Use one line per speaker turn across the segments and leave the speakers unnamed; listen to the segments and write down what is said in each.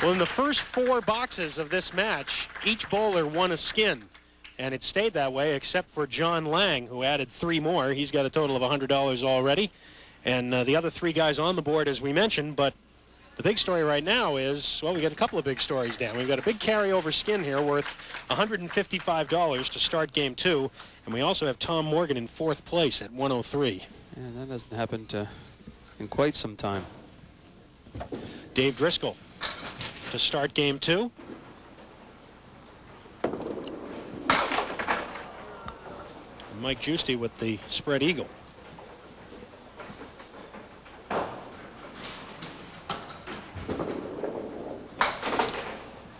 Well, in the first 4 boxes of this match, each bowler won a skin. And it stayed that way except for John Lang, who added 3 more. He's got a total of $100 already. And the other 3 guys on the board, as we mentioned. But the big story right now is, well, we got a couple of big stories down. We've got a big carryover skin here worth $155 to start game 2. And we also have Tom Morgan in 4th place at 103.
Yeah, that doesn't happen in quite some time.
Dave Driscoll to start game 2. Mike Gusti with the spread eagle.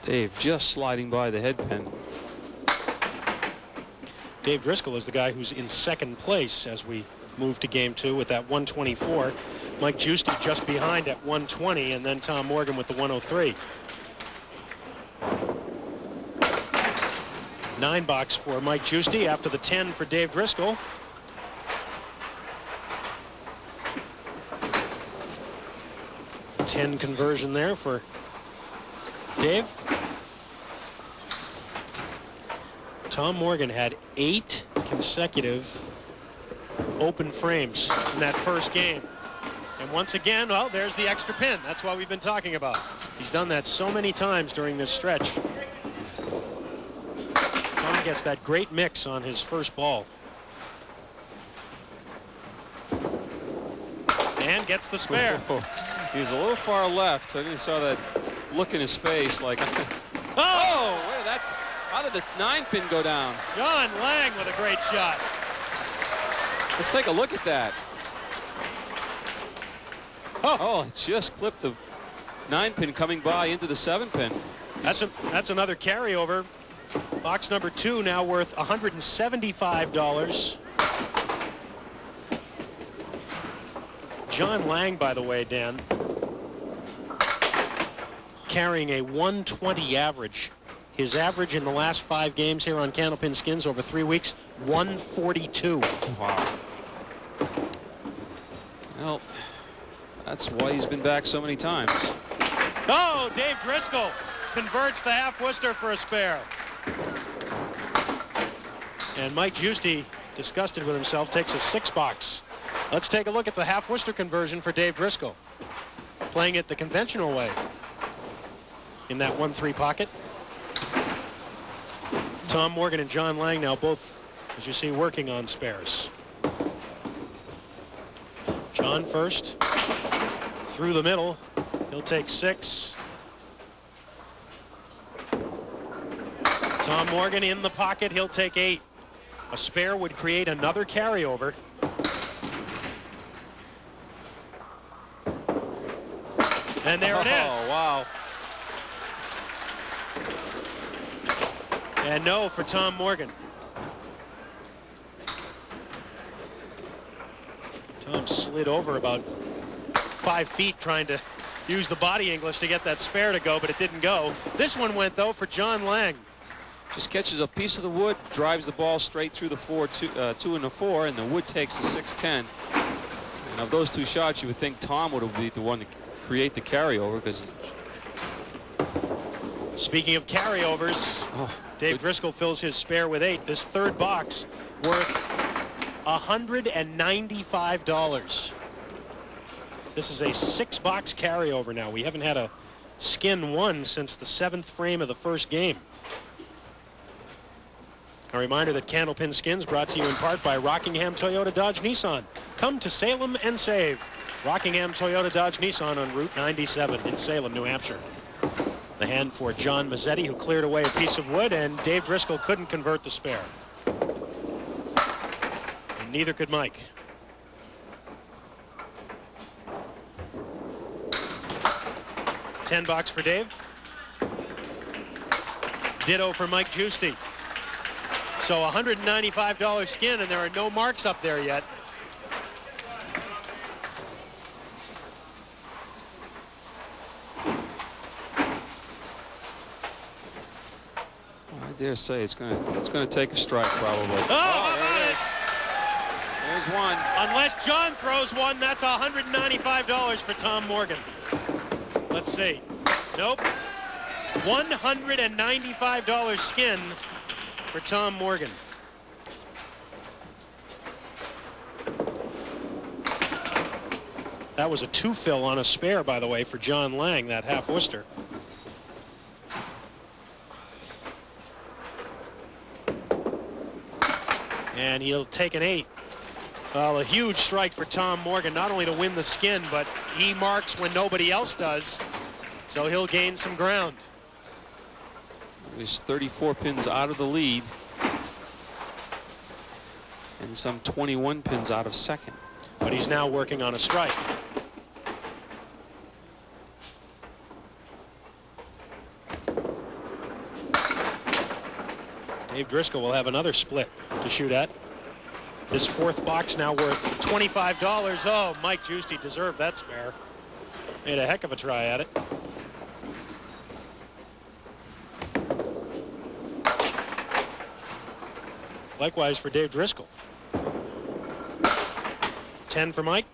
Dave just sliding by the head pin.
Dave Driscoll is the guy who's in 2nd place as we move to game 2 with that 124. Mike Gusti just behind at 120, and then Tom Morgan with the 103. 9 box for Mike Gusti after the 10 for Dave Driscoll. $10 conversion there for Dave. Tom Morgan had 8 consecutive open frames in that first game. And once again, well, there's the extra pin. That's what we've been talking about. He's done that so many times during this stretch. Tom gets that great mix on his first ball. And gets the spare.
He's a little far left. I didn't saw that look in his face like, oh, where did that, how did the 9-pin go down?
John Lang with a great shot.
Let's take a look at that. Oh, it just clipped the 9-pin coming by into the 7-pin.
That's another carryover. Box number 2 now worth $175. John Lang, by the way, Dan, carrying a 120 average. His average in the last 5 games here on Candlepin Skins over 3 weeks, 142.
Wow. Well, that's why he's been back so many times.
Oh, Dave Driscoll converts the half Worcester for a spare. And Mike Gusti, disgusted with himself, takes a 6 box. Let's take a look at the half Worcester conversion for Dave Driscoll. Playing it the conventional way. In that 1-3 pocket. Tom Morgan and John Lang now both, as you see, working on spares. John first. Through the middle. He'll take 6. Tom Morgan in the pocket. He'll take 8. A spare would create another carryover. And there it is.
Oh, wow.
And no for Tom Morgan. Tom slid over about 5 feet trying to use the body English to get that spare to go, but it didn't go. This one went, though, for John Lang.
Just catches a piece of the wood, drives the ball straight through the 2 and the 4, and the wood takes the 6-10. And of those 2 shots, you would think Tom would be the one to create the carryover, because...
Speaking of carryovers, Dave Driscoll fills his spare with 8. This 3rd box worth $195. This is a 6-box carryover now. We haven't had a skin 1 since the 7th frame of the first game. A reminder that Candlepin Skins brought to you in part by Rockingham Toyota Dodge Nissan. Come to Salem and save. Rockingham Toyota Dodge Nissan on Route 97 in Salem, New Hampshire. The hand for John Mazzetti, who cleared away a piece of wood, and Dave Driscoll couldn't convert the spare. And neither could Mike. $10 for Dave. Ditto for Mike Gusti. So $195 skin, and there are no marks up there yet.
I dare say it's gonna take a strike probably.
Oh, how about it?
There's one.
Unless John throws one, that's $195 for Tom Morgan. Let's see. Nope. $195 skin for Tom Morgan. That was a 2-fill on a spare, by the way, for John Lang, that half Worcester. And he'll take an 8. Well, a huge strike for Tom Morgan, not only to win the skin, but he marks when nobody else does, so he'll gain some ground.
He's 34 pins out of the lead and some 21 pins out of second.
But he's now working on a strike. Dave Driscoll will have another split to shoot at. This fourth box now worth $25. Oh, Mike Gusti deserved that spare. Made a heck of a try at it. Likewise for Dave Driscoll. 10 for Mike.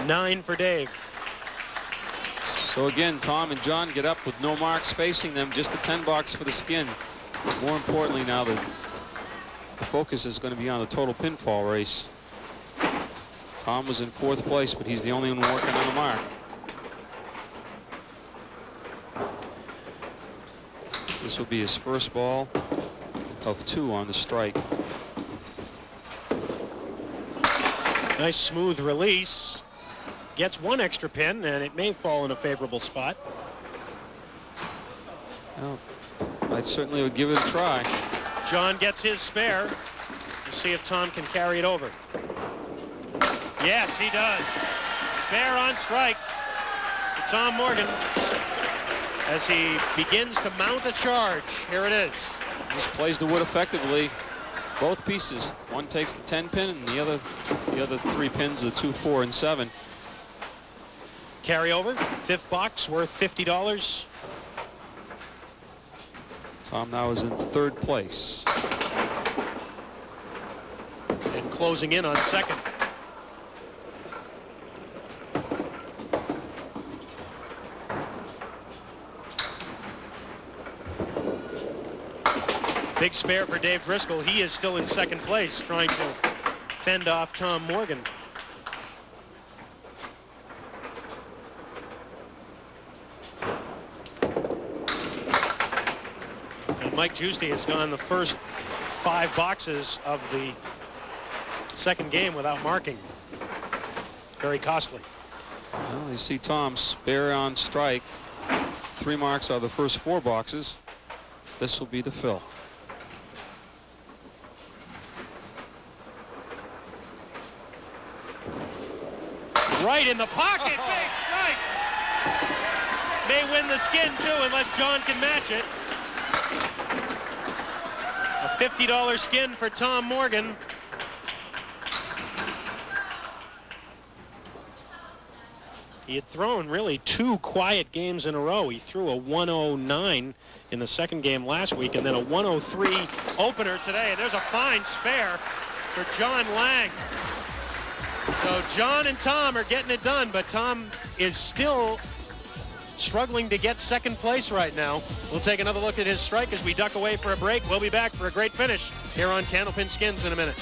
9 for Dave.
So again, Tom and John get up with no marks facing them, just the 10 box for the skin. More importantly now, the focus is going to be on the total pinfall race. Tom was in 4th place, but he's the only one working on a mark. This will be his first ball of 2 on the strike.
Nice smooth release. Gets 1 extra pin, and it may fall in a favorable spot.
Well, I certainly would give it a try.
John gets his spare. We'll see if Tom can carry it over. Yes, he does. Spare on strike for Tom Morgan as he begins to mount a charge. Here it is.
Just plays the wood effectively. Both pieces. One takes the 10 pin, and the other 3 pins, the 2, 4, and 7.
Carry over. 5th box worth $50.
Tom now is in 3rd place.
And closing in on 2nd. Big spare for Dave Driscoll. He is still in 2nd place, trying to fend off Tom Morgan. And Mike Gusti has gone the first 5 boxes of the 2nd game without marking. Very costly.
Well, you see Tom spare on strike. 3 marks are the first 4 boxes. This will be the fill.
Right in the pocket. Big strike. May win the skin too unless John can match it. A $50 skin for Tom Morgan. He had thrown really 2 quiet games in a row. He threw a 109 in the 2nd game last week and then a 103 opener today. And there's a fine spare for John Lang. So John and Tom are getting it done, but Tom is still struggling to get 2nd place right now. We'll take another look at his strike as we duck away for a break. We'll be back for a great finish here on Candlepin Skins in a minute.